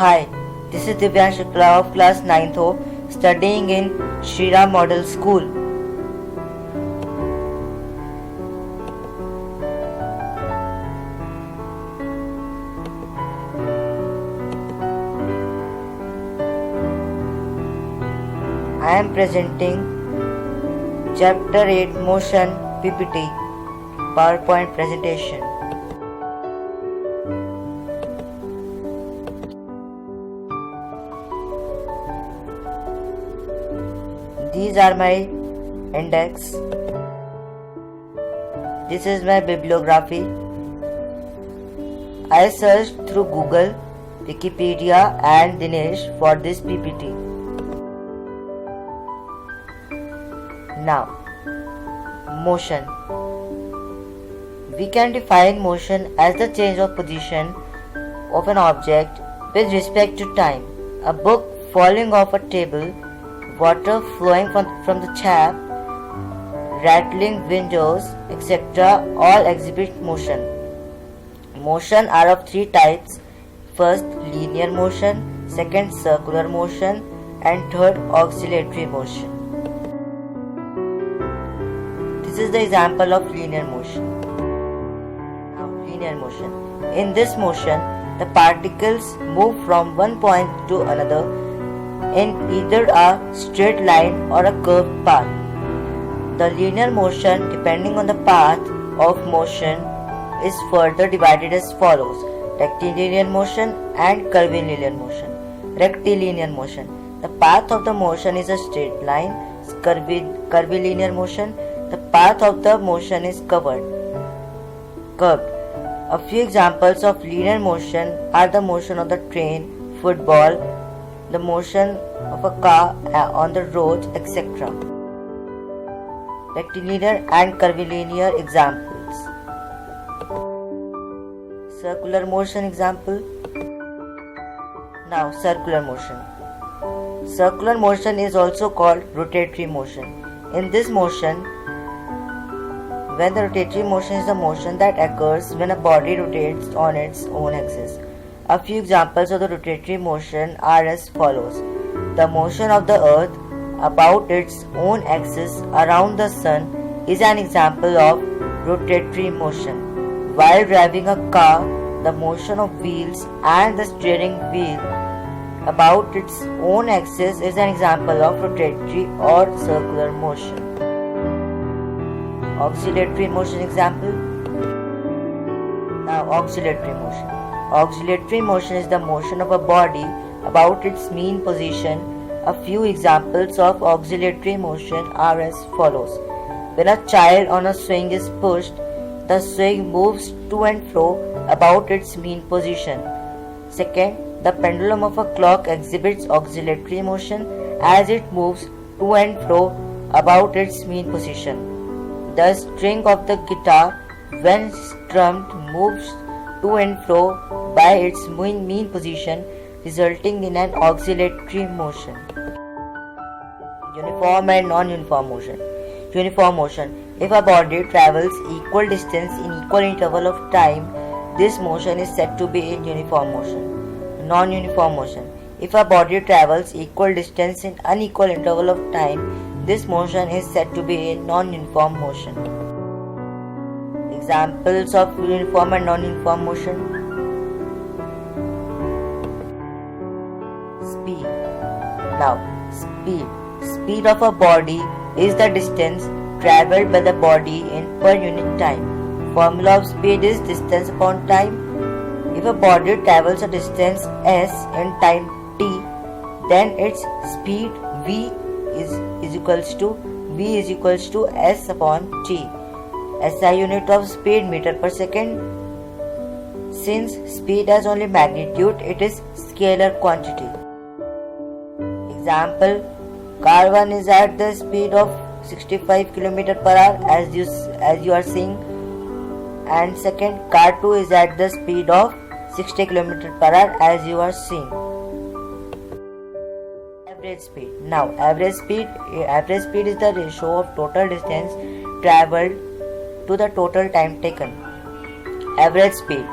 Hi, this is Divyan Shukla of class 9th O, studying in Shriram Model School. I am presenting Chapter 8 Motion PPT PowerPoint presentation. These are my index. This is my bibliography. I searched through Google, Wikipedia and Dinesh for this PPT. Now, motion. We can define motion as the change of position of an object with respect to time. A book falling off a table, water flowing from the tap, rattling windows, etc. all exhibit motion. Motion are of three types. First, linear motion, second, circular motion, and third, oscillatory motion. This is the example of linear motion. Now, linear motion. In this motion, the particles move from one point to another in either a straight line or a curved path. The linear motion, depending on the path of motion, is further divided as follows: rectilinear motion and curvilinear motion. Rectilinear motion. The path of the motion is a straight line. Curvilinear motion. The path of the motion is curved. A few examples of linear motion are the motion of the train, football, the motion of a car on the road, etc. Rectilinear and curvilinear examples. Circular motion example. Now, circular motion. Circular motion is also called rotatory motion. In this motion, when the rotatory motion is the motion that occurs when a body rotates on its own axis. A few examples of the rotatory motion are as follows: the motion of the earth about its own axis around the sun is an example of rotatory motion. While driving a car, the motion of wheels and the steering wheel about its own axis is an example of rotatory or circular motion. Oscillatory motion example. Now, oscillatory motion. Oscillatory motion is the motion of a body about its mean position. A few examples of oscillatory motion are as follows: when a child on a swing is pushed, the swing moves to and fro about its mean position. Second, the pendulum of a clock exhibits oscillatory motion as it moves to and fro about its mean position. The string of the guitar, when strummed, moves to and fro by its mean position, resulting in an oscillatory motion. Uniform and non-uniform motion. Uniform motion. If a body travels equal distance in equal interval of time, this motion is said to be in uniform motion. Non-uniform motion. If a body travels equal distance in unequal interval of time, this motion is said to be in non-uniform motion. Examples of uniform and non-uniform motion. Speed. Now, speed. Speed of a body is the distance travelled by the body in per unit time. Formula of speed is distance upon time. If a body travels a distance s in time t, then its speed v is equals to s upon t. SI unit of speed meter per second. Since speed has only magnitude, it is scalar quantity. Example: car 1 is at the speed of 65 km per hour as you are seeing, and second, car 2 is at the speed of 60 km per hour as you are seeing. Average speed. Now, average speed is the ratio of total distance travelled to the total time taken. Average speed.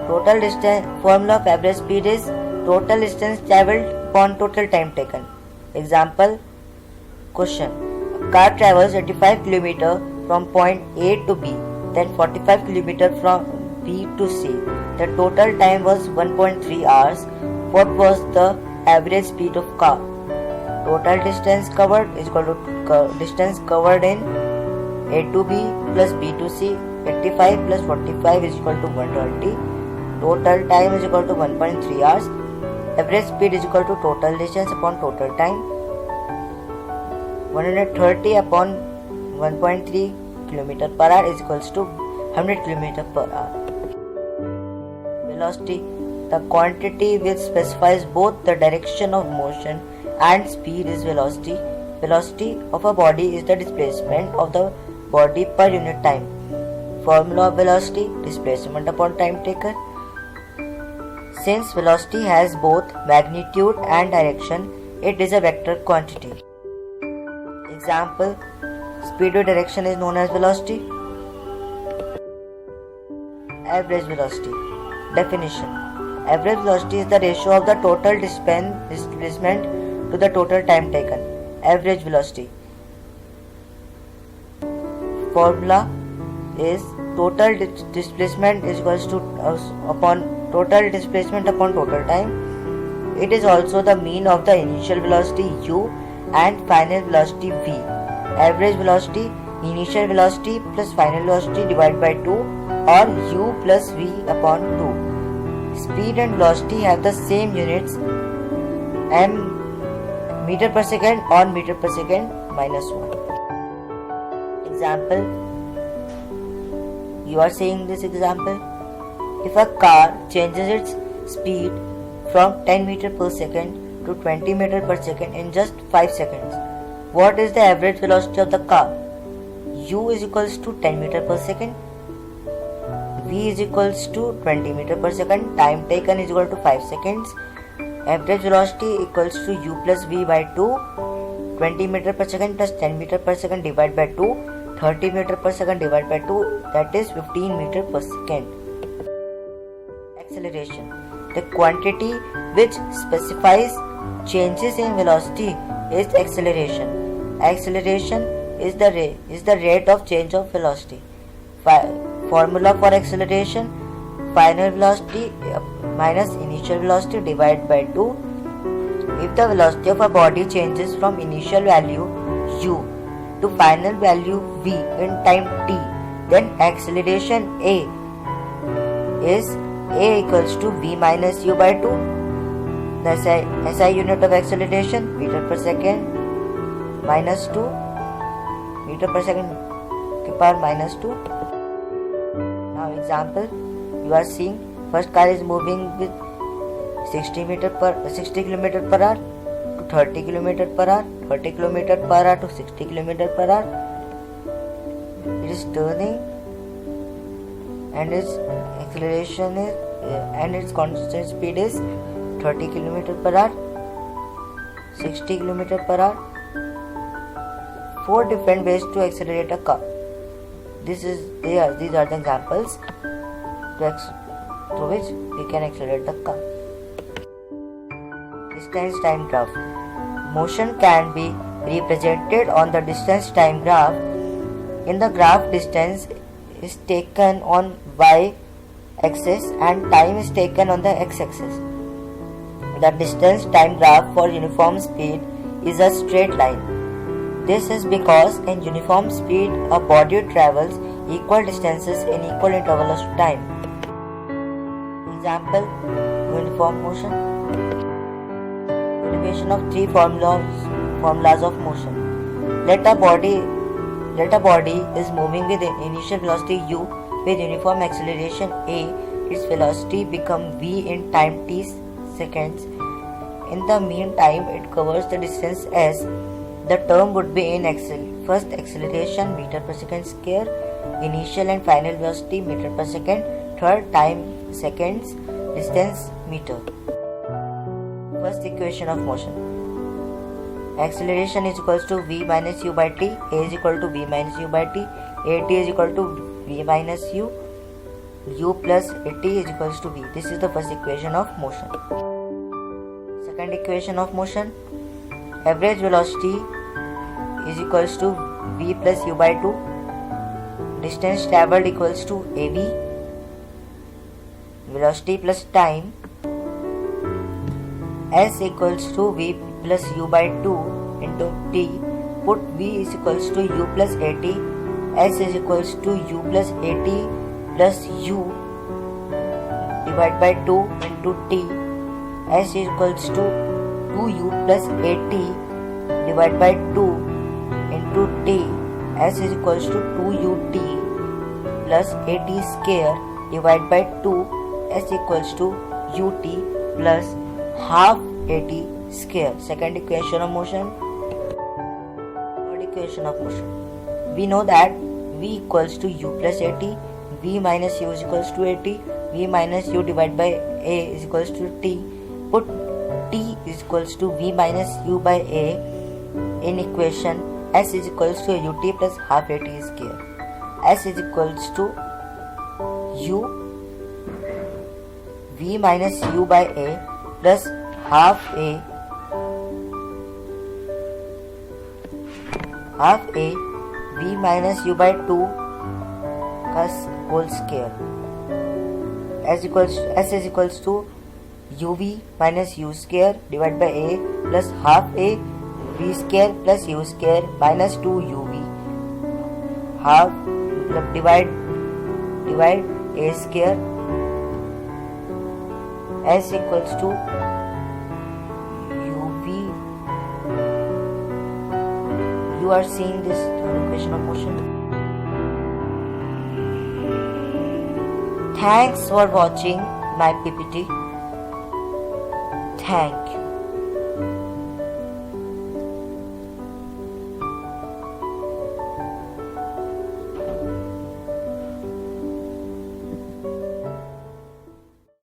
Total distance formula of average speed is total distance traveled upon total time taken. Example question. A car travels 85 km from point A to B, then 45 km from B to C. The total time was 1.3 hours. What was the average speed of car? Total distance covered is equal to distance covered in A to B plus B to C. 85 plus 45 is equal to 120. Total time is equal to 1.3 hours. Average speed is equal to total distance upon total time. 130 upon 1.3 km per hour is equals to 100 km per hour. Velocity. The quantity which specifies both the direction of motion and speed is velocity. Velocity of a body is the displacement of the body per unit time. Formula of velocity: displacement upon time taken. Since velocity has both magnitude and direction, it is a vector quantity. Example: speed with direction is known as velocity. Average velocity. Definition: average velocity is the ratio of the total displacement to the total time taken. Average velocity. Formula is total displacement is equals to upon total displacement upon total time. It is also the mean of the initial velocity u and final velocity v. Average velocity: initial velocity plus final velocity divided by 2, or u plus v upon 2. Speed and velocity have the same units, m meter per second or meter per second minus 1. Example: you are seeing this example. If a car changes its speed from 10 meter per second to 20 meter per second in just 5 seconds, what is the average velocity of the car? U is equals to 10 meter per second, V is equals to 20 meter per second, time taken is equal to 5 seconds. Average velocity equals to U plus V by 2, 20 meter per second plus 10 meter per second divided by 2, 30 meter per second divided by 2, that is 15 meter per second. Acceleration. The quantity which specifies changes in velocity is acceleration. Acceleration is the rate of change of velocity. Formula for acceleration: final velocity minus initial velocity divided by 2. If the velocity of a body changes from initial value u to final value v in time t, then acceleration a is a equals to v minus u by 2. The SI unit of acceleration: meter per second minus 2, meter per second to power minus 2. Now example, you are seeing first car is moving with 60 km per hour to 30 km per hour, 30 km per hour to 60 km per hour. It is turning and its acceleration is and its constant speed is 30 km per hour, 60 km per hour. 4 different ways to accelerate a car. These are the examples through which we can accelerate the car. Distance time graph. Motion can be represented on the distance time graph. In the graph, distance is taken on y axis and time is taken on the x axis. The distance time graph for uniform speed is a straight line. This is because in uniform speed a body travels equal distances in equal intervals of time. Example: uniform motion. Derivation of 3 formulas of motion. Let a body is moving with initial velocity u with uniform acceleration a. Its velocity become v in time t seconds. In the meantime, it covers the distance s. The term would be in first acceleration meter per second square, initial and final velocity meter per second, third time seconds, distance meter. First equation of motion. Acceleration is equals to v minus u by t, a is equal to v minus u by t, at is equal to v minus u. u plus at is equals to v. This is the first equation of motion. Second equation of motion, average velocity is equals to v plus u by 2. Distance traveled equals to av. Velocity plus time, s equals to v plus u by 2 into t. Put v is equals to u plus at, s is equals to u plus at plus u divided by 2 into t. S is equals to 2u plus at divided by 2 into t. S is equals to 2ut plus at square divided by 2. S equals to ut plus half at square. Second equation of motion. Third equation of motion. We know that v equals to u plus at, v minus u is equals to at, v minus u divided by a is equals to t. Put t is equals to v minus u by a in equation. S is equals to ut plus half at square. S is equals to u v minus u by a plus half a v minus u by 2 का whole square. S is equals to uv minus u square divided by a plus half a v square plus u square minus 2 uv. Half divide a square. S equals to uv. You are seeing this third equation of motion. Thanks for watching my PPT. Thank you.